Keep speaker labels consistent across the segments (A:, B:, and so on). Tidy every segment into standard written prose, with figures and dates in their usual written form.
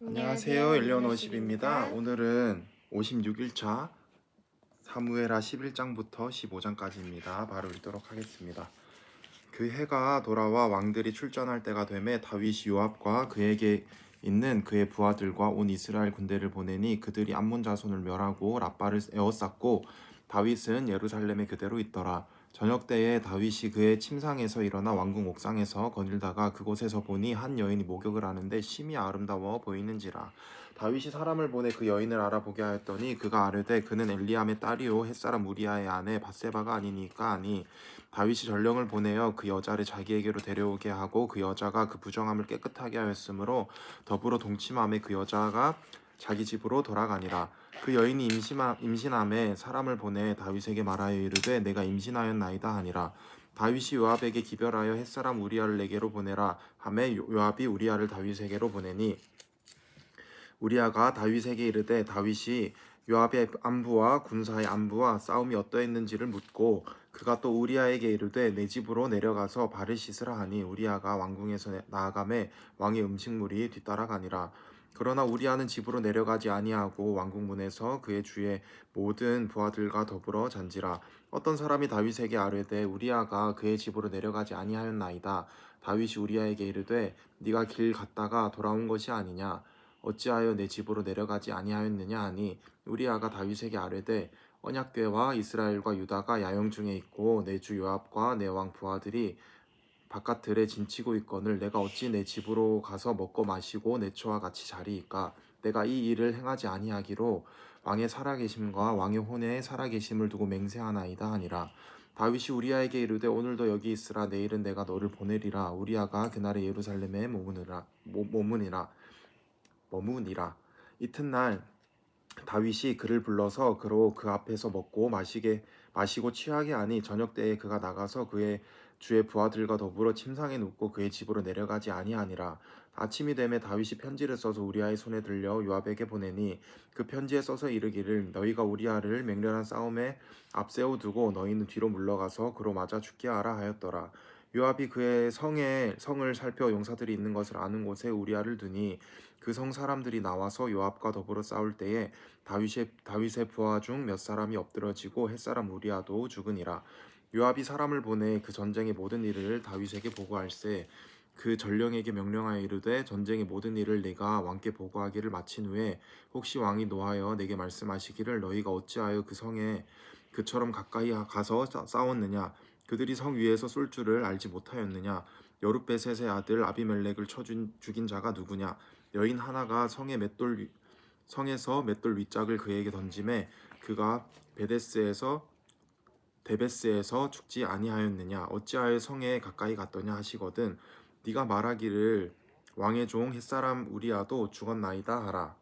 A: 안녕하세요. 일리언워십입니다. 오늘은 56일차 사무엘하 11장부터 15장까지입니다. 바로 읽도록 하겠습니다. 그 해가 돌아와 왕들이 출전할 때가 되매 다윗이 요압과 그에게 있는 그의 부하들과 온 이스라엘 군대를 보내니 그들이 암몬 자손을 멸하고 라빠를 에워쌌고 다윗은 예루살렘에 그대로 있더라. 저녁 때에 다윗이 그의 침상에서 일어나 왕궁 옥상에서 거닐다가 그곳에서 보니 한 여인이 목욕을 하는데 심히 아름다워 보이는지라. 다윗이 사람을 보내 그 여인을 알아보게 하였더니 그가 아뢰되 그는 엘리암의 딸이요 햇사람 우리아의 아내 밧세바가 아니니까 하니 다윗이 전령을 보내어 그 여자를 자기에게로 데려오게 하고 그 여자가 그 부정함을 깨끗하게 하였으므로 더불어 동침함에 그 여자가 자기 집으로 돌아가니라. 그 여인이 임신함에 사람을 보내 다윗에게 말하여 이르되 내가 임신하였나이다 하니라. 다윗이 요압에게 기별하여 햇사람 우리아를 내게로 보내라 하매 요압이 우리아를 다윗에게로 보내니 우리아가 다윗에게 이르되 다윗이 요압의 안부와 군사의 안부와 싸움이 어떠했는지를 묻고 그가 또 우리아에게 이르되 내 집으로 내려가서 발을 씻으라 하니 우리아가 왕궁에서 나아가매 왕의 음식물이 뒤따라가니라. 그러나 우리아는 집으로 내려가지 아니하고 왕궁문에서 그의 주의 모든 부하들과 더불어 잔지라. 어떤 사람이 다윗에게 아뢰되 우리아가 그의 집으로 내려가지 아니하였나이다. 다윗이 우리아에게 이르되 네가 길 갔다가 돌아온 것이 아니냐. 어찌하여 내 집으로 내려가지 아니하였느냐 하니 우리아가 다윗에게 아뢰되 언약궤와 이스라엘과 유다가 야영 중에 있고 내 주 요압과 내 왕 부하들이 바깥들에 진치고 있거늘 내가 어찌 내 집으로 가서 먹고 마시고 내 처와 같이 자리이까. 내가 이 일을 행하지 아니하기로 왕의 살아계심과 왕의 혼의 살아계심을 두고 맹세하나이다 하니라. 다윗이 우리아에게 이르되 오늘도 여기 있으라. 내일은 내가 너를 보내리라. 우리아가 그날에 예루살렘에 머무니라. 이튿날 다윗이 그를 불러서 그로 그 앞에서 먹고 마시고 취하게 하니 저녁 때에 그가 나가서 그의 주의 부하들과 더불어 침상에 눕고 그의 집으로 내려가지 아니하니라. 아침이 되매 다윗이 편지를 써서 우리아의 손에 들려 요압에게 보내니 그 편지에 써서 이르기를 너희가 우리아를 맹렬한 싸움에 앞세워 두고 너희는 뒤로 물러가서 그로 맞아 죽게 하라 하였더라. 요압이 그의 성을 살펴 용사들이 있는 것을 아는 곳에 우리아를 두니 그 성 사람들이 나와서 요압과 더불어 싸울 때에 다윗의 부하 중 몇 사람이 엎드러지고 햇사람 우리아도 죽으니라. 요압이 사람을 보내 그 전쟁의 모든 일을 다윗에게 보고할세 그 전령에게 명령하여 이르되 전쟁의 모든 일을 내가 왕께 보고하기를 마친 후에 혹시 왕이 노하여 내게 말씀하시기를 너희가 어찌하여 그 성에 그처럼 가까이 가서 싸웠느냐. 그들이 성 위에서 쏠 줄을 알지 못하였느냐. 여룻베셋의 아들 아비멜렉을 죽인 자가 누구냐. 여인 하나가 성에서 맷돌 윗짝을 그에게 던짐에 그가 데베스에서 죽지 아니하였느냐. 어찌하여 성에 가까이 갔더냐 하시거든 네가 말하기를 왕의 종 햇사람 우리아도 죽었나이다 하라.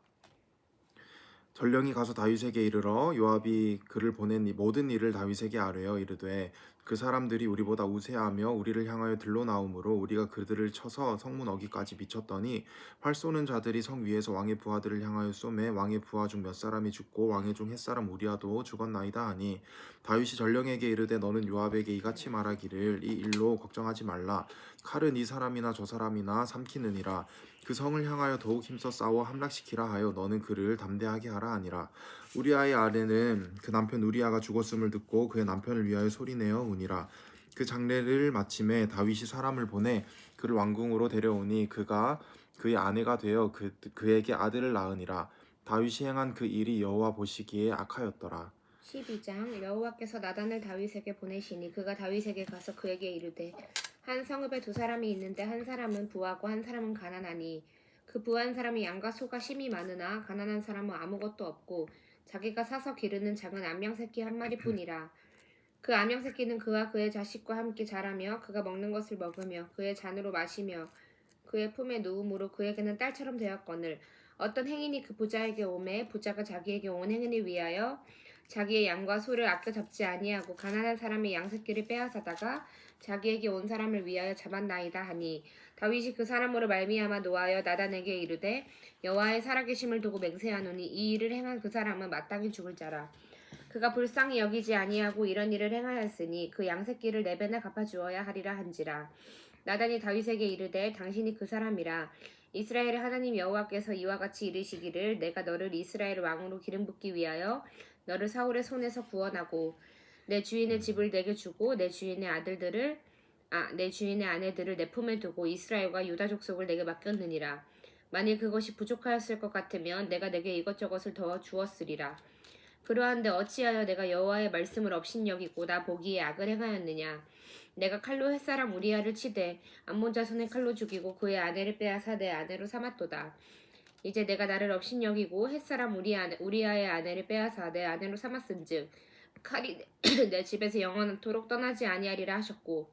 A: 전령이 가서 다윗에게 이르러 요압이 그를 보낸 모든 일을 다윗에게 아뢰어 이르되 그 사람들이 우리보다 우세하며 우리를 향하여 들러나오므로 우리가 그들을 쳐서 성문 어기까지 미쳤더니 활 쏘는 자들이 성 위에서 왕의 부하들을 향하여 쏘매 왕의 부하 중 몇 사람이 죽고 왕의 종 햇사람 우리아도 죽었나이다 하니 다윗이 전령에게 이르되 너는 요압에게 이같이 말하기를 이 일로 걱정하지 말라. 칼은 이 사람이나 저 사람이나 삼키느니라. 그 성을 향하여 더욱 힘써 싸워 함락시키라 하여 너는 그를 담대하게 하라 하니라. 우리아의 아내는 그 남편 우리아가 죽었음을 듣고 그의 남편을 위하여 소리내어 우니라. 그 장례를 마침에 다윗이 사람을 보내 그를 왕궁으로 데려오니 그가 그의 아내가 되어 그에게 아들을 낳으니라. 다윗이 행한 그 일이 여호와 보시기에 악하였더라.
B: 12장 여호와께서 나단을 다윗에게 보내시니 그가 다윗에게 가서 그에게 이르되 한 성읍에 두 사람이 있는데 한 사람은 부하고 한 사람은 가난하니 그 부한 사람이 양과 소가 심히 많으나 가난한 사람은 아무것도 없고 자기가 사서 기르는 작은 암양 새끼 한 마리뿐이라. 그 암양 새끼는 그와 그의 자식과 함께 자라며 그가 먹는 것을 먹으며 그의 잔으로 마시며 그의 품에 누움으로 그에게는 딸처럼 되었거늘 어떤 행인이 그 부자에게 오매 부자가 자기에게 온 행인을 위하여 자기의 양과 소를 아껴 잡지 아니하고 가난한 사람의 양 새끼를 빼앗아다가 자기에게 온 사람을 위하여 잡았나이다 하니 다윗이 그 사람으로 말미암아 노하여 나단에게 이르되 여호와의 살아계심을 두고 맹세하노니 이 일을 행한 그 사람은 마땅히 죽을 자라. 그가 불쌍히 여기지 아니하고 이런 일을 행하였으니 그 양 새끼를 네 배나 갚아주어야 하리라 한지라. 나단이 다윗에게 이르되 당신이 그 사람이라. 이스라엘의 하나님 여호와께서 이와 같이 이르시기를 내가 너를 이스라엘 왕으로 기름 붓기 위하여 너를 사울의 손에서 구원하고 내 주인의 집을 내게 주고 내 주인의 아내들을 내 품에 두고 이스라엘과 유다 족속을 내게 맡겼느니라. 만일 그것이 부족하였을 것 같으면 내가 내게 이것저것을 더 주었으리라. 그러한데 어찌하여 내가 여호와의 말씀을 업신여기고 나 보기에 악을 행하였느냐. 내가 칼로 햇사람 우리아를 치되 암몬 자손의 칼로 죽이고 그의 아내를 빼앗아 내 아내로 삼았도다. 이제 내가 나를 업신여기고 햇사람 우리아의 아내를 빼앗아 내 아내로 삼았은즉 칼이 내 집에서 영원토록 떠나지 아니하리라 하셨고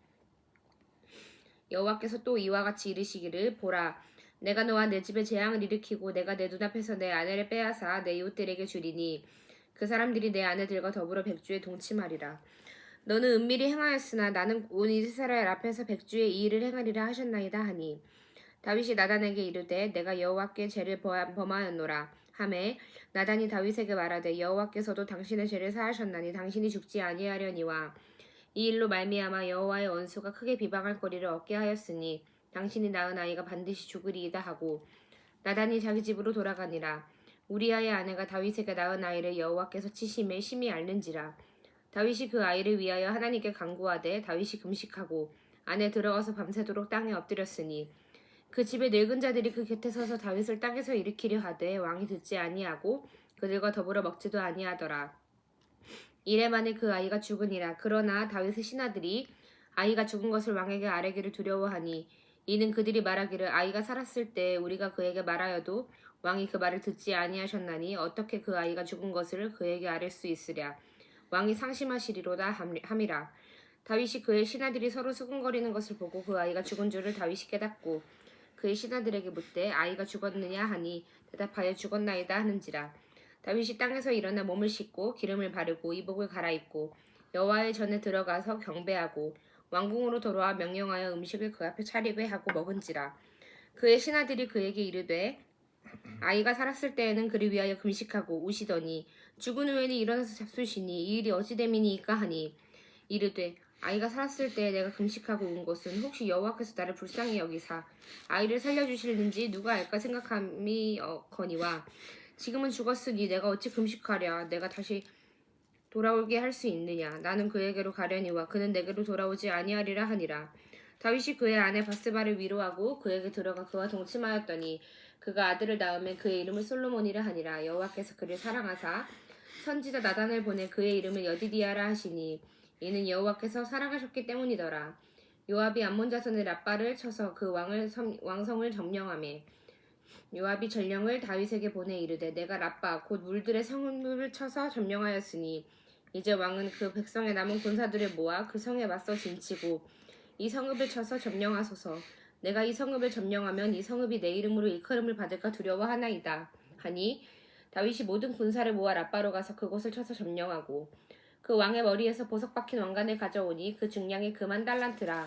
B: 여호와께서 또 이와 같이 이르시기를 보라 내가 너와 내 집에 재앙을 일으키고 내가 내 눈앞에서 내 아내를 빼앗아 내 이웃들에게 주리니 그 사람들이 내 아내들과 더불어 백주에 동침하리라. 너는 은밀히 행하였으나 나는 온 이스라엘 앞에서 백주에 이 일을 행하리라 하셨나이다 하니 다윗이 나단에게 이르되 내가 여호와께 죄를 범하였노라 하매 나단이 다윗에게 말하되 여호와께서도 당신의 죄를 사하셨나니 당신이 죽지 아니하려니와 이 일로 말미암아 여호와의 원수가 크게 비방할 거리를 얻게 하였으니 당신이 낳은 아이가 반드시 죽으리이다 하고 나단이 자기 집으로 돌아가니라. 우리아의 아내가 다윗에게 낳은 아이를 여호와께서 치심에 심히 앓는지라. 다윗이 그 아이를 위하여 하나님께 간구하되 다윗이 금식하고 안에 들어가서 밤새도록 땅에 엎드렸으니 그 집의 늙은 자들이 그 곁에 서서 다윗을 땅에서 일으키려 하되 왕이 듣지 아니하고 그들과 더불어 먹지도 아니하더라. 이래 만에 그 아이가 죽으니라. 그러나 다윗의 신하들이 아이가 죽은 것을 왕에게 아뢰기를 두려워하니 이는 그들이 말하기를 아이가 살았을 때 우리가 그에게 말하여도 왕이 그 말을 듣지 아니하셨나니 어떻게 그 아이가 죽은 것을 그에게 아뢰 수 있으랴. 왕이 상심하시리로다 함이라. 다윗이 그의 신하들이 서로 수군거리는 것을 보고 그 아이가 죽은 줄을 다윗이 깨닫고 그의 신하들에게 묻되 아이가 죽었느냐 하니 대답하여 죽었나이다 하는지라. 다윗이 땅에서 일어나 몸을 씻고 기름을 바르고 이복을 갈아입고 여호와의 전에 들어가서 경배하고 왕궁으로 돌아와 명령하여 음식을 그 앞에 차리게 하고 먹은지라. 그의 신하들이 그에게 이르되 아이가 살았을 때에는 그를 위하여 금식하고 우시더니 죽은 후에는 일어나서 잡수시니 이 일이 어찌 됨이니이까 하니 이르되 아이가 살았을 때에 내가 금식하고 온 것은 혹시 여호와께서 나를 불쌍히 여기사 아이를 살려주실는지 누가 알까 생각함이거니와 지금은 죽었으니 내가 어찌 금식하랴. 내가 다시 돌아오게 할 수 있느냐. 나는 그에게로 가려니와 그는 내게로 돌아오지 아니하리라 하니라. 다윗이 그의 아내 바스바를 위로하고 그에게 들어가 그와 동침하였더니 그가 아들을 낳으면 그의 이름을 솔로몬이라 하니라. 여호와께서 그를 사랑하사 선지자 나단을 보내 그의 이름을 여디디아라 하시니 이는 여호와께서 사랑하셨기 때문이더라. 요압이 암몬 자손의 랍바를 쳐서 그 왕성을 점령하매 요압이 전령을 다윗에게 보내 이르되 내가 랍바 곧 물들의 성읍을 쳐서 점령하였으니 이제 왕은 그 백성의 남은 군사들을 모아 그 성에 맞서 진치고 이 성읍을 쳐서 점령하소서. 내가 이 성읍을 점령하면 이 성읍이 내 이름으로 일컬음을 받을까 두려워하나이다 하니 다윗이 모든 군사를 모아 랍바로 가서 그곳을 쳐서 점령하고 그 왕의 머리에서 보석 박힌 왕관을 가져오니 그 중량이 90,000달란트라.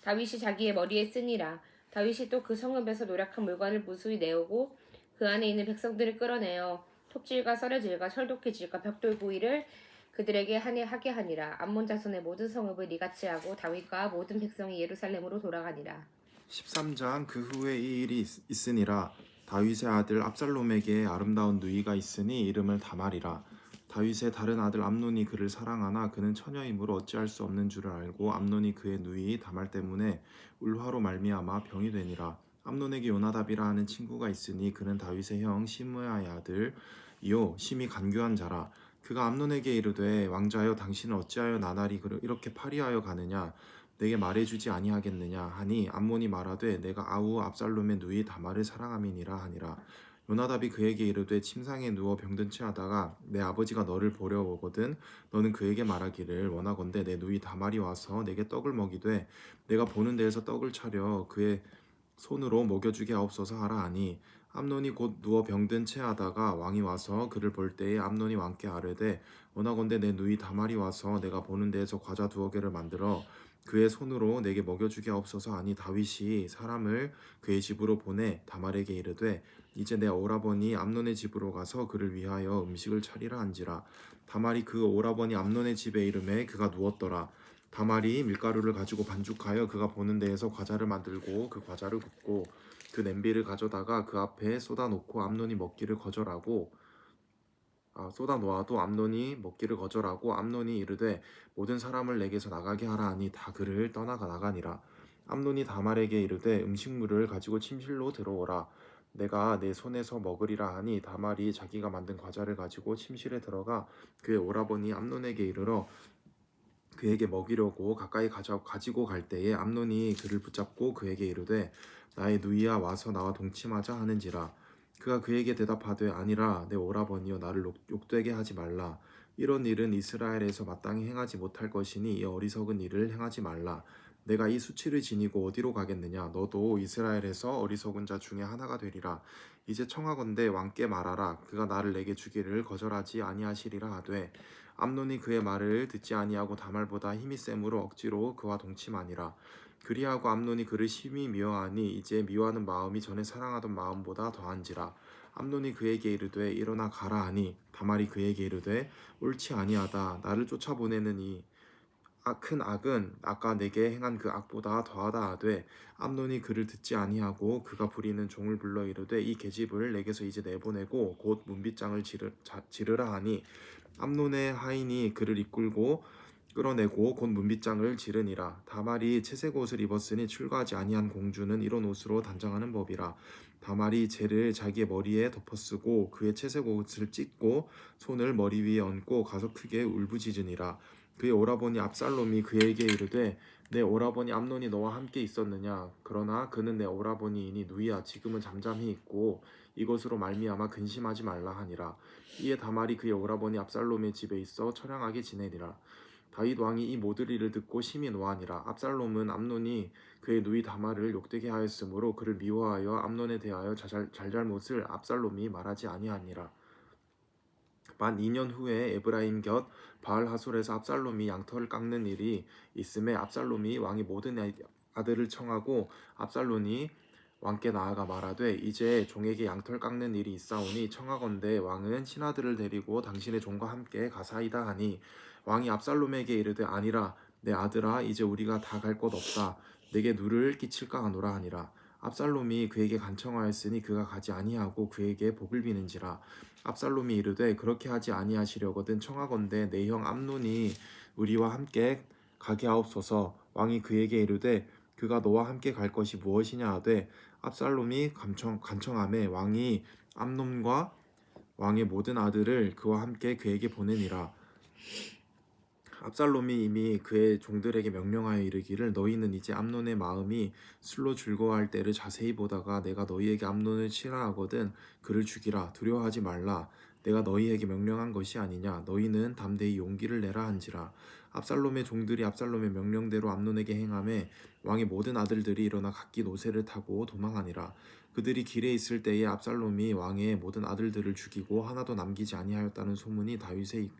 B: 다윗이 자기의 머리에 쓰니라. 다윗이 또 그 성읍에서 노략한 물건을 무수히 내오고 그 안에 있는 백성들을 끌어내어 톱질과 썰어질과 철독해질과 벽돌구이를 그들에게 하게 하니라. 암몬 자손의 모든 성읍을 이같이 하고 다윗과 모든 백성이 예루살렘으로 돌아가니라.
A: 13장 그 후에 이 일이 있으니라. 다윗의 아들 압살롬에게 아름다운 누이가 있으니 이름을 다말이라. 다윗의 다른 아들 암논이 그를 사랑하나 그는 처녀이므로 어찌할 수 없는 줄을 알고 암논이 그의 누이 다말 때문에 울화로 말미암아 병이 되니라. 암논에게 요나답이라 하는 친구가 있으니 그는 다윗의 형 시므야의 아들이요 심히 간교한 자라. 그가 암논에게 이르되 왕자여 당신은 어찌하여 나날이 이렇게 파리하여 가느냐. 내게 말해주지 아니하겠느냐 하니 암몬이 말하되 내가 아우 압살롬의 누이 다말을 사랑함이니라 하니라. 요나답이 그에게 이르되 침상에 누워 병든 채하다가 내 아버지가 너를 보려 오거든 너는 그에게 말하기를 원하건대 내 누이 다말이 와서 내게 떡을 먹이되 내가 보는 데에서 떡을 차려 그의 손으로 먹여주게 하옵소서 하라 하니 암논이 곧 누워 병든 채하다가 왕이 와서 그를 볼 때에 암논이 왕께 아뢰되 원하건대 내 누이 다말이 와서 내가 보는 데에서 과자 2개를 만들어 그의 손으로 내게 먹여주게 하옵소서 하니 다윗이 사람을 그의 집으로 보내 다말에게 이르되 이제 내 오라버니 암논의 집으로 가서 그를 위하여 음식을 차리라 한지라. 다말이 그 오라버니 암논의 집에 이르매 그가 누웠더라. 다말이 밀가루를 가지고 반죽하여 그가 보는 데에서 과자를 만들고 그 과자를 굽고 그 냄비를 가져다가 그 앞에 쏟아놓고 암논이 먹기를 거절하고 쏟아 놓아도 암논이 먹기를 거절하고 암논이 이르되 모든 사람을 내게서 나가게 하라 하니 다 그를 떠나가 나가니라. 암논이 다말에게 이르되 음식물을 가지고 침실로 들어오라. 내가 내 손에서 먹으리라 하니 다말이 자기가 만든 과자를 가지고 침실에 들어가 그의 오라버니 암논에게 이르러 그에게 먹이려고 가까이 가지고 갈 때에 암논이 그를 붙잡고 그에게 이르되 나의 누이야 와서 나와 동침하자 하는지라. 그가 그에게 대답하되 아니라 내 오라버니여 나를 욕되게 하지 말라. 이런 일은 이스라엘에서 마땅히 행하지 못할 것이니 이 어리석은 일을 행하지 말라. 내가 이 수치를 지니고 어디로 가겠느냐. 너도 이스라엘에서 어리석은 자 중에 하나가 되리라. 이제 청하건대 왕께 말하라. 그가 나를 내게 주기를 거절하지 아니하시리라 하되 암논이 그의 말을 듣지 아니하고 다말보다 힘이 셈으로 억지로 그와 동침하니라. 그리하고 암논이 그를 심히 미워하니 이제 미워하는 마음이 전에 사랑하던 마음보다 더한지라. 암논이 그에게 이르되 일어나 가라 하니 다말이 그에게 이르되 옳지 아니하다. 나를 쫓아보내는 이 큰 악은 아까 내게 행한 그 악보다 더하다 하되 암논이 그를 듣지 아니하고 그가 부리는 종을 불러 이르되 이 계집을 내게서 이제 내보내고 곧 문빗장을 지르라 하니 암논의 하인이 그를 이끌고 끌어내고 곧 문빗장을 지르니라. 다말이 채색 옷을 입었으니 출가하지 아니한 공주는 이런 옷으로 단장하는 법이라. 다말이 재를 자기의 머리에 덮어쓰고 그의 채색 옷을 찢고 손을 머리 위에 얹고 가서 크게 울부짖으니라. 그의 오라버니 압살롬이 그에게 이르되 내 오라버니 암논이 너와 함께 있었느냐. 그러나 그는 내 오라버니이니 누이야 지금은 잠잠히 있고 이것으로 말미암아 근심하지 말라 하니라. 이에 다말이 그의 오라버니 압살롬의 집에 있어 처량하게 지내니라. 다윗 왕이 이 모든 일을 듣고 심히 노하니라. 압살롬은 암논이 그의 누이 다말을 욕되게 하였으므로 그를 미워하여 암논에 대하여 잘잘못을 압살롬이 말하지 아니하니라. 만 2년 후에 에브라임 곁 바알 하솔에서 압살롬이 양털을 깎는 일이 있음에 압살롬이 왕의 모든 아들을 청하고 압살롬이 왕께 나아가 말하되 이제 종에게 양털 깎는 일이 있사오니 청하건대 왕은 신하들을 데리고 당신의 종과 함께 가사이다 하니 왕이 압살롬에게 이르되 아니라 내 아들아 이제 우리가 다 갈 곳 없다. 내게 누를 끼칠까 하노라 하니라. 압살롬이 그에게 간청하였으니 그가 가지 아니하고 그에게 복을 비는지라. 압살롬이 이르되 그렇게 하지 아니하시려거든 청하건대 내 형 암논이 우리와 함께 가게 하옵소서. 왕이 그에게 이르되 그가 너와 함께 갈 것이 무엇이냐 하되 압살롬이 간청하매 왕이 암논과 왕의 모든 아들을 그와 함께 그에게 보내니라. 압살롬이 이미 그의 종들에게 명령하여 이르기를 너희는 이제 암논의 마음이 술로 즐거워할 때를 자세히 보다가 내가 너희에게 암논을 치라 하거든 그를 죽이라. 두려워하지 말라. 내가 너희에게 명령한 것이 아니냐. 너희는 담대히 용기를 내라 한지라. 압살롬의 종들이 압살롬의 명령대로 암논에게 행하매 왕의 모든 아들들이 일어나 각기 노새를 타고 도망하니라. 그들이 길에 있을 때에 압살롬이 왕의 모든 아들들을 죽이고 하나도 남기지 아니하였다는 소문이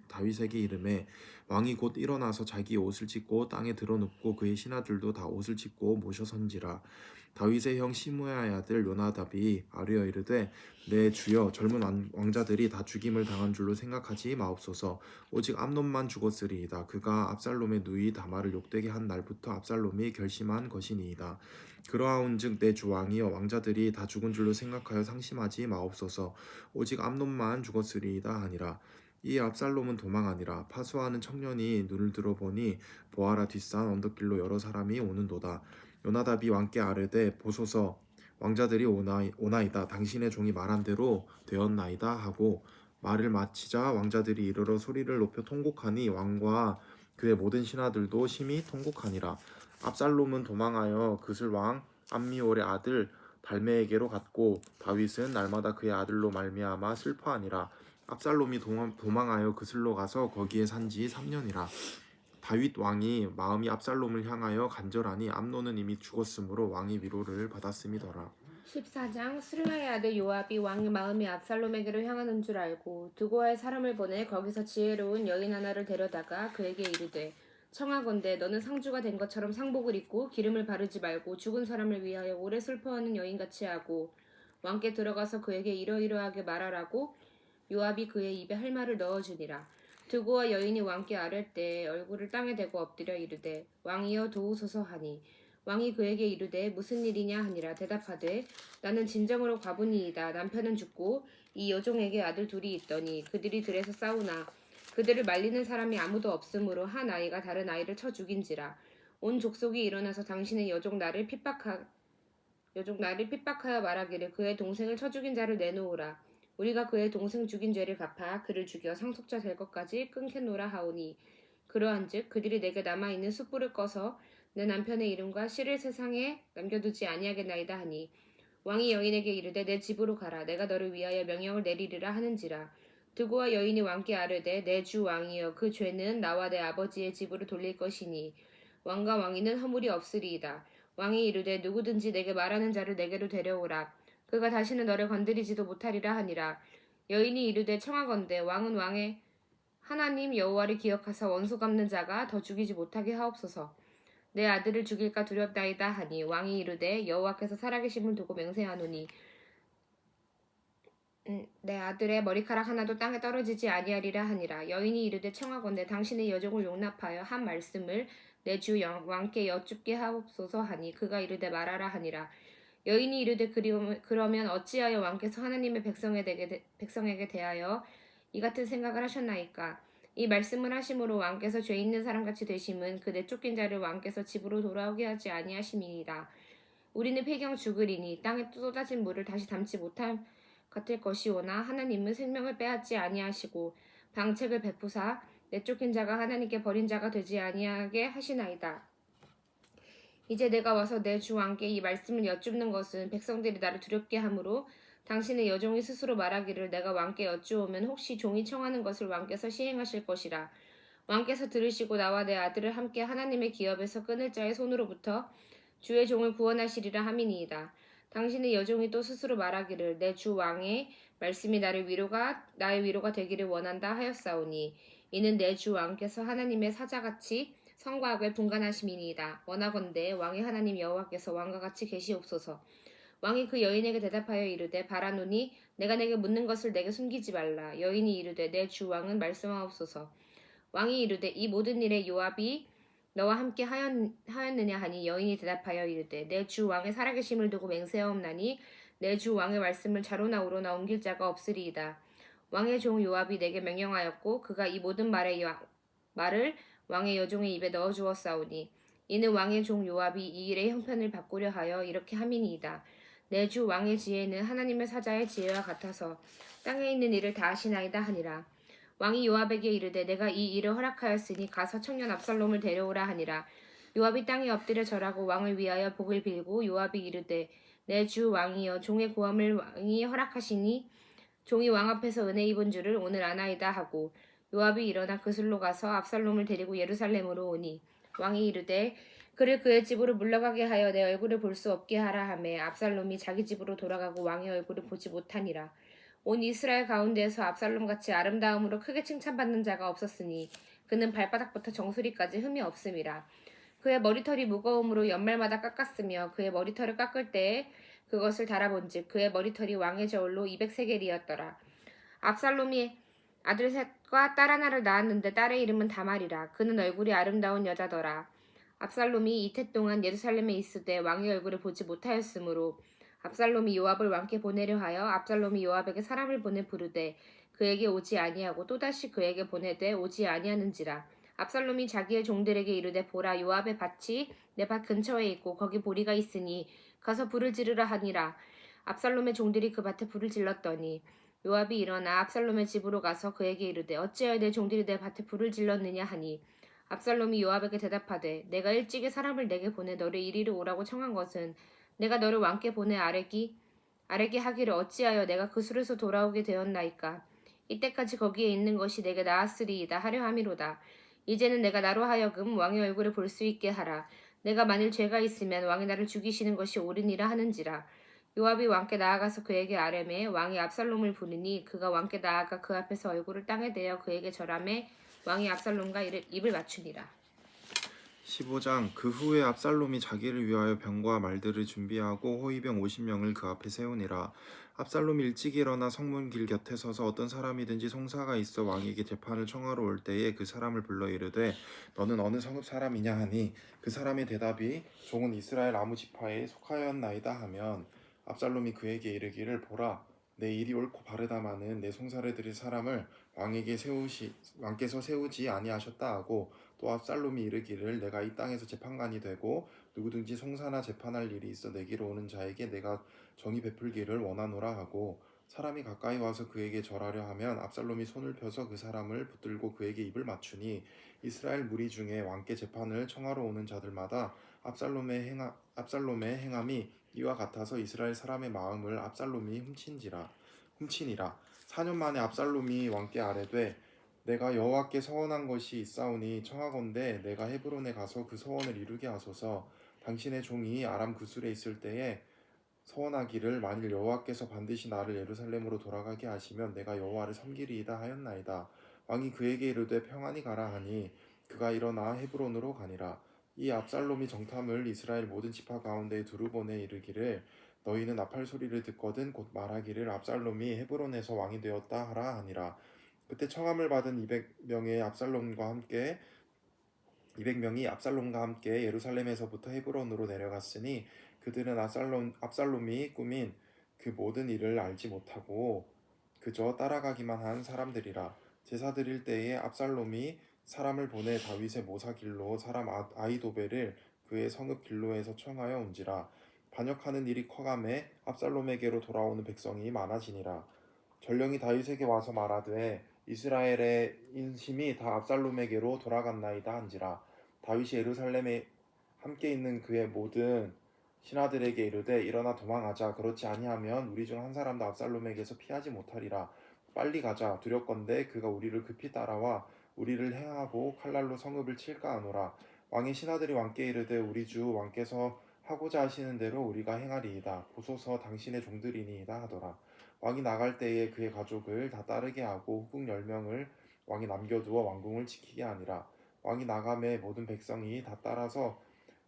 A: 다윗에게 이르매 왕이 곧 일어나서 자기 옷을 찢고 땅에 드러눕고 그의 신하들도 다 옷을 찢고 모셔 선지라. 다윗의 형 시므야의 아들 요나답이 아뢰어 이르되 내 주여 젊은 왕자들이 다 죽임을 당한 줄로 생각하지 마옵소서. 오직 암논만 죽었으리이다. 그가 압살롬의 누이 다말을 욕되게 한 날부터 압살롬이 결심한 것이니이다. 그러하온즉 내 주 왕이여 왕자들이 다 죽은 줄로 생각하여 상심하지 마옵소서. 오직 암논만 죽었으리이다 하니라. 이에 압살롬은 도망하니라. 파수하는 청년이 눈을 들어보니 보아라 뒷산 언덕길로 여러 사람이 오는도다. 요나답이 왕께 아뢰되 보소서 왕자들이 오나이다. 당신의 종이 말한 대로 되었나이다 하고 말을 마치자 왕자들이 이르러 소리를 높여 통곡하니 왕과 그의 모든 신하들도 심히 통곡하니라. 압살롬은 도망하여 그슬 왕 암미올의 아들 달메에게로 갔고 다윗은 날마다 그의 아들로 말미암아 슬퍼하니라. 압살롬이 도망하여 그슬로 가서 거기에 산지 3년이라. 다윗 왕이 마음이 압살롬을 향하여 간절하니 암논은 이미 죽었으므로 왕이 위로를 받았음이더라.
B: 14장 스르야의 아들 요압이 왕의 마음이 압살롬에게로 향하는 줄 알고 두고아의 사람을 보내 거기서 지혜로운 여인 하나를 데려다가 그에게 이르되 청하건대 너는 상주가 된 것처럼 상복을 입고 기름을 바르지 말고 죽은 사람을 위하여 오래 슬퍼하는 여인같이 하고 왕께 들어가서 그에게 이러이러하게 말하라고 요압이 그의 입에 할 말을 넣어주니라. 두고와 여인이 왕께 아랠 때 얼굴을 땅에 대고 엎드려 이르되 왕이여 도우소서 하니 왕이 그에게 이르되 무슨 일이냐 하니라. 대답하되 나는 진정으로 과부니이다. 남편은 죽고 이 여종에게 아들 둘이 있더니 그들이 들에서 싸우나 그들을 말리는 사람이 아무도 없으므로 한 아이가 다른 아이를 쳐 죽인지라. 온 족속이 일어나서 당신의 여종 나를 핍박하여 말하기를 그의 동생을 쳐 죽인 자를 내놓으라. 우리가 그의 동생 죽인 죄를 갚아 그를 죽여 상속자 될 것까지 끊겠노라 하오니 그러한즉 그들이 내게 남아있는 숯불을 꺼서 내 남편의 이름과 씨를 세상에 남겨두지 아니하겠나이다 하니 왕이 여인에게 이르되 내 집으로 가라. 내가 너를 위하여 명령을 내리리라 하는지라. 두고와 여인이 왕께 아뢰되 내 주 왕이여 그 죄는 나와 내 아버지의 집으로 돌릴 것이니 왕과 왕위는 허물이 없으리이다. 왕이 이르되 누구든지 내게 말하는 자를 내게로 데려오라. 그가 다시는 너를 건드리지도 못하리라 하니라. 여인이 이르되 청하건대 왕은 왕의 하나님 여호와를 기억하사 원수 갚는 자가 더 죽이지 못하게 하옵소서. 내 아들을 죽일까 두렵다이다 하니 왕이 이르되 여호와께서 살아계심을 두고 맹세하노니 내 아들의 머리카락 하나도 땅에 떨어지지 아니하리라 하니라. 여인이 이르되 청하건대 당신의 여종을 용납하여 한 말씀을 내 주 왕께 여쭙게 하옵소서 하니 그가 이르되 말하라 하니라. 여인이 이르되 그러면 어찌하여 왕께서 하나님의 백성에게 대하여 이 같은 생각을 하셨나이까? 이 말씀을 하심으로 왕께서 죄 있는 사람같이 되심은 그 내쫓긴 자를 왕께서 집으로 돌아오게 하지 아니하심이니이다. 우리는 폐경 죽으리니 땅에 쏟아진 물을 다시 담지 못할 같을 것이오나 하나님은 생명을 빼앗지 아니하시고 방책을 베푸사 내쫓긴 자가 하나님께 버린 자가 되지 아니하게 하시나이다. 이제 내가 와서 내 주 왕께 이 말씀을 여쭙는 것은 백성들이 나를 두렵게 하므로 당신의 여종이 스스로 말하기를 내가 왕께 여쭈오면 혹시 종이 청하는 것을 왕께서 시행하실 것이라. 왕께서 들으시고 나와 내 아들을 함께 하나님의 기업에서 끊을 자의 손으로부터 주의 종을 구원하시리라 함이니이다. 당신의 여종이 또 스스로 말하기를 내 주 왕의 말씀이 나의 위로가 되기를 원한다 하였사오니 이는 내 주 왕께서 하나님의 사자같이 성과 악을 분간하심이니이다. 원하건대 왕의 하나님 여호와께서 왕과 같이 계시옵소서. 왕이 그 여인에게 대답하여 이르되 바라노니 내가 내게 묻는 것을 내게 숨기지 말라. 여인이 이르되 내 주 왕은 말씀하옵소서. 왕이 이르되 이 모든 일에 요압이 너와 함께 하였느냐 하니 여인이 대답하여 이르되 내 주 왕의 살아계심을 두고 맹세하옵나니 내 주 왕의 말씀을 좌로나 우로나 옮길 자가 없으리이다. 왕의 종 요압이 내게 명령하였고 그가 이 모든 말을 왕의 여종의 입에 넣어 주었사오니 이는 왕의 종 요압이 이 일의 형편을 바꾸려 하여 이렇게 함이니이다. 내 주 왕의 지혜는 하나님의 사자의 지혜와 같아서 땅에 있는 일을 다 하시나이다 하니라. 왕이 요압에게 이르되 내가 이 일을 허락하였으니 가서 청년 압살롬을 데려오라 하니라. 요압이 땅에 엎드려 절하고 왕을 위하여 복을 빌고 요압이 이르되 내 주 왕이여 종의 고함을 왕이 허락하시니 종이 왕 앞에서 은혜 입은 줄을 오늘 아나이다 하고 요압이 일어나 그슬로 가서 압살롬을 데리고 예루살렘으로 오니 왕이 이르되 그를 그의 집으로 물러가게 하여 내 얼굴을 볼 수 없게 하라 하매 압살롬이 자기 집으로 돌아가고 왕의 얼굴을 보지 못하니라. 온 이스라엘 가운데에서 압살롬같이 아름다움으로 크게 칭찬받는 자가 없었으니 그는 발바닥부터 정수리까지 흠이 없음이라. 그의 머리털이 무거움으로 연말마다 깎았으며 그의 머리털을 깎을 때에 그것을 달아본즉 그의 머리털이 왕의 저울로 200세겔이었더라. 압살롬이 아들 셋과 딸 하나를 낳았는데 딸의 이름은 다말이라. 그는 얼굴이 아름다운 여자더라. 압살롬이 이태 동안 예루살렘에 있으되 왕의 얼굴을 보지 못하였으므로 압살롬이 요압을 왕께 보내려 하여 압살롬이 요압에게 사람을 보내 부르되 그에게 오지 아니하고 또다시 그에게 보내되 오지 아니하는지라. 압살롬이 자기의 종들에게 이르되 보라 요압의 밭이 내 밭 근처에 있고 거기 보리가 있으니 가서 불을 지르라 하니라. 압살롬의 종들이 그 밭에 불을 질렀더니 요압이 일어나 압살롬의 집으로 가서 그에게 이르되 어찌하여 내 종들이 내 밭에 불을 질렀느냐 하니 압살롬이 요압에게 대답하되 내가 일찍이 사람을 내게 보내 너를 이리로 오라고 청한 것은 내가 너를 왕께 보내 아뢰게 하기를 어찌하여 내가 그 술에서 돌아오게 되었나이까. 이때까지 거기에 있는 것이 내게 나았으리이다 하려 함이로다. 이제는 내가 나로 하여금 왕의 얼굴을 볼 수 있게 하라. 내가 만일 죄가 있으면 왕이 나를 죽이시는 것이 옳으니라 하는지라. 요압이 왕께 나아가서 그에게 아뢰매 왕이 압살롬을 부르니 그가 왕께 나아가 그 앞에서 얼굴을 땅에 대어 그에게 절하매 왕이 압살롬과 입을 맞추니라.
A: 15장 그 후에 압살롬이 자기를 위하여 병과 말들을 준비하고 호위병 50명을 그 앞에 세우니라. 압살롬이 일찍 일어나 성문 길 곁에 서서 어떤 사람이든지 송사가 있어 왕에게 재판을 청하러 올 때에 그 사람을 불러 이르되 너는 어느 성읍 사람이냐 하니 그 사람의 대답이 종은 이스라엘 아무 지파에 속하였나이다 하면 압살롬이 그에게 이르기를 보라 내 일이 옳고 바르다마는 내 송사를 드릴 사람을 왕께서 세우지 아니하셨다 하고 또 압살롬이 이르기를 내가 이 땅에서 재판관이 되고 누구든지 송사나 재판할 일이 있어 내게로 오는 자에게 내가 정의 베풀기를 원하노라 하고 사람이 가까이 와서 그에게 절하려 하면 압살롬이 손을 펴서 그 사람을 붙들고 그에게 입을 맞추니 이스라엘 무리 중에 왕께 재판을 청하러 오는 자들마다 압살롬의 행함이 이와 같아서 이스라엘 사람의 마음을 압살롬이 훔치니라. 4년 만에 압살롬이 왕께 아뢰되 내가 여호와께 서원한 것이 있사오니 청하건대 내가 헤브론에 가서 그 서원을 이루게 하소서. 당신의 종이 아람 구술에 있을 때에 서원하기를 만일 여호와께서 반드시 나를 예루살렘으로 돌아가게 하시면 내가 여호와를 섬기리이다 하였나이다. 왕이 그에게 이르되 평안히 가라 하니 그가 일어나 헤브론으로 가니라. 이 압살롬이 정탐을 이스라엘 모든 지파 가운데 두루 보내 이르기를 너희는 나팔 소리를 듣거든 곧 말하기를 압살롬이 헤브론에서 왕이 되었다 하라 하니라. 그때 청함을 받은 200명이 압살롬과 함께 예루살렘에서부터 헤브론으로 내려갔으니 그들은 압살롬이 꾸민 그 모든 일을 알지 못하고 그저 따라가기만 한 사람들이라. 제사 드릴 때에 압살롬이 사람을 보내 다윗의 모사길로 사람 아히도벨을 그의 성읍 길로에서 청하여 온지라. 반역하는 일이 커감에 압살롬에게로 돌아오는 백성이 많아지니라. 전령이 다윗에게 와서 말하되 이스라엘의 인심이 다 압살롬에게로 돌아갔나이다 한지라. 다윗이 예루살렘에 함께 있는 그의 모든 신하들에게 이르되 일어나 도망하자. 그렇지 아니하면 우리 중 한 사람도 압살롬에게서 피하지 못하리라. 빨리 가자. 두렵건대 그가 우리를 급히 따라와 우리를 행하고 칼날로 성읍을 칠까 하노라. 왕의 신하들이 왕께 이르되 우리 주 왕께서 하고자 하시는 대로 우리가 행하리이다. 보소서 당신의 종들이니이다 하더라. 왕이 나갈 때에 그의 가족을 다 따르게 하고 후궁 10명을 왕이 남겨두어 왕궁을 지키게 하니라. 왕이 나감에 모든 백성이 다 따라서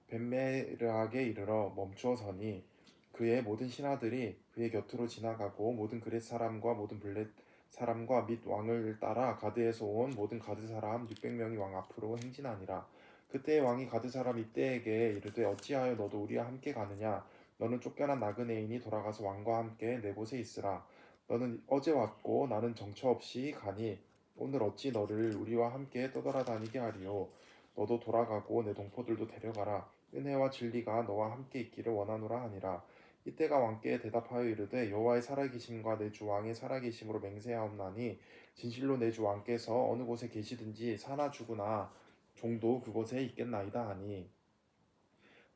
A: 벳메르하게 이르러 멈추어 서니 그의 모든 신하들이 그의 곁으로 지나가고 모든 그렛 사람과 모든 블렛 사람과 및 왕을 따라 가드에서 온 모든 가드 사람 600명이 왕 앞으로 행진하니라. 그때 왕이 가드 사람 이때에게 이르되 어찌하여 너도 우리와 함께 가느냐. 너는 쫓겨난 나그네인이 돌아가서 왕과 함께 내 곳에 있으라. 너는 어제 왔고 나는 정처 없이 가니 오늘 어찌 너를 우리와 함께 떠돌아다니게 하리요. 너도 돌아가고 내 동포들도 데려가라. 은혜와 진리가 너와 함께 있기를 원하노라 하니라. 이때가 왕께 대답하여 이르되 여호와의 살아계심과 내 주 왕의 살아계심으로 맹세하옵나니 진실로 내 주 왕께서 어느 곳에 계시든지 사나 죽으나 종도 그곳에 있겠나이다 하니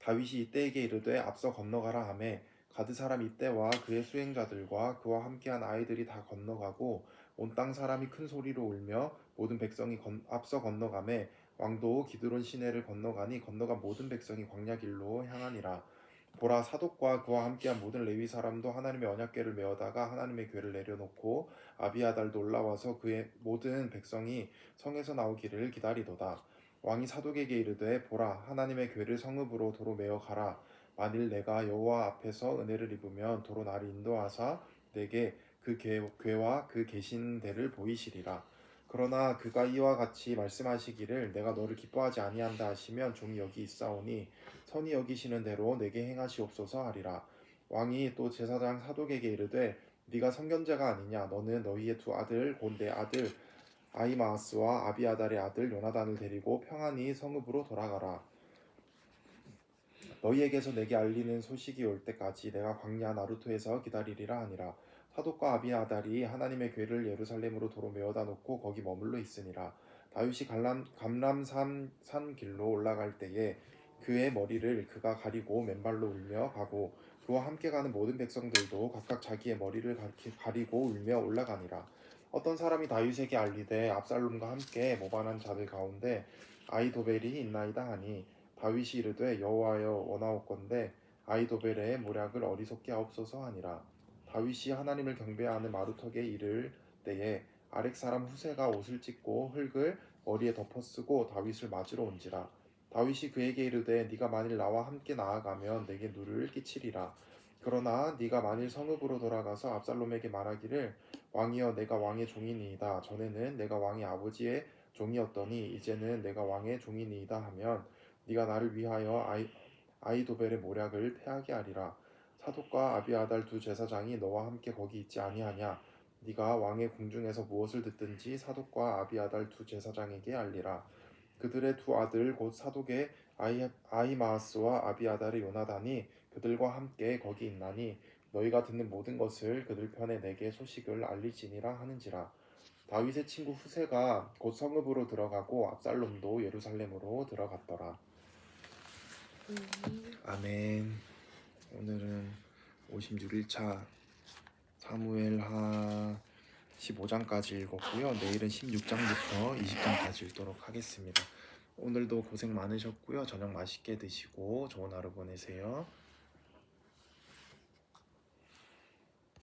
A: 다윗이 이때에게 이르되 앞서 건너가라 하매 가드 사람 이때와 그의 수행자들과 그와 함께한 아이들이 다 건너가고 온 땅 사람이 큰 소리로 울며 모든 백성이 앞서 건너가매 왕도 기드론 시내를 건너가니 건너간 모든 백성이 광야 길로 향하니라. 보라 사독과 그와 함께한 모든 레위 사람도 하나님의 언약궤를 메어다가 하나님의 궤를 내려놓고 아비아달도 올라와서 그의 모든 백성이 성에서 나오기를 기다리도다. 왕이 사독에게 이르되 보라 하나님의 궤를 성읍으로 도로 메어 가라. 만일 내가 여호와 앞에서 은혜를 입으면 도로 나를 인도하사 내게 그 궤와 그 계신 데를 보이시리라. 그러나 그가 이와 같이 말씀하시기를 내가 너를 기뻐하지 아니한다 하시면 종이 여기 있사오니 선히 여기시는 대로 내게 행하시옵소서 하리라. 왕이 또 제사장 사독에게 이르되 네가 선견자가 아니냐. 너는 너희의 두 아들 곧 내 아들 아히마아스와 아비아달의 아들 요나단을 데리고 평안히 성읍으로 돌아가라. 너희에게서 내게 알리는 소식이 올 때까지 내가 광야 나루토에서 기다리리라 하니라. 사독과 아비아달이 하나님의 궤를 예루살렘으로 도로 메어다 놓고 거기 머물러 있으니라. 다윗이 감람산 길로 올라갈 때에 그의 머리를 그가 가리고 맨발로 울며 가고 그와 함께 가는 모든 백성들도 각각 자기의 머리를 가리고 울며 올라가니라. 어떤 사람이 다윗에게 알리되 압살롬과 함께 모반한 자들 가운데 아히도벨이 있나이다 하니 다윗이 이르되 여호와여 원하옵건대 아히도벨의 모략을 어리석게 하옵소서 하니라. 다윗이 하나님을 경배하는 마루턱에 이를 때에 아렉 사람 후세가 옷을 찢고 흙을 머리에 덮어쓰고 다윗을 맞으러 온지라. 다윗이 그에게 이르되 네가 만일 나와 함께 나아가면 내게 누를 끼치리라. 그러나 네가 만일 성읍으로 돌아가서 압살롬에게 말하기를 왕이여 내가 왕의 종이니이다. 전에는 내가 왕의 아버지의 종이었더니 이제는 내가 왕의 종이니이다 하면 네가 나를 위하여 아이도벨의 모략을 패하게 하리라. 사독과 아비아달 두 제사장이 너와 함께 거기 있지 아니하냐. 네가 왕의 궁중에서 무엇을 듣든지 사독과 아비아달 두 제사장에게 알리라. 그들의 두 아들 곧 사독의 아히마아스와 아비아달의 요나단이 그들과 함께 거기 있나니 너희가 듣는 모든 것을 그들 편에 내게 소식을 알리지니라 하는지라. 다윗의 친구 후세가 곧 성읍으로 들어가고 압살롬도 예루살렘으로 들어갔더라. 아멘. 오늘은 56일차 사무엘하 15장까지 읽었고요. 내일은 16장부터 20장까지 읽도록 하겠습니다. 오늘도 고생 많으셨고요. 저녁 맛있게 드시고 좋은 하루 보내세요.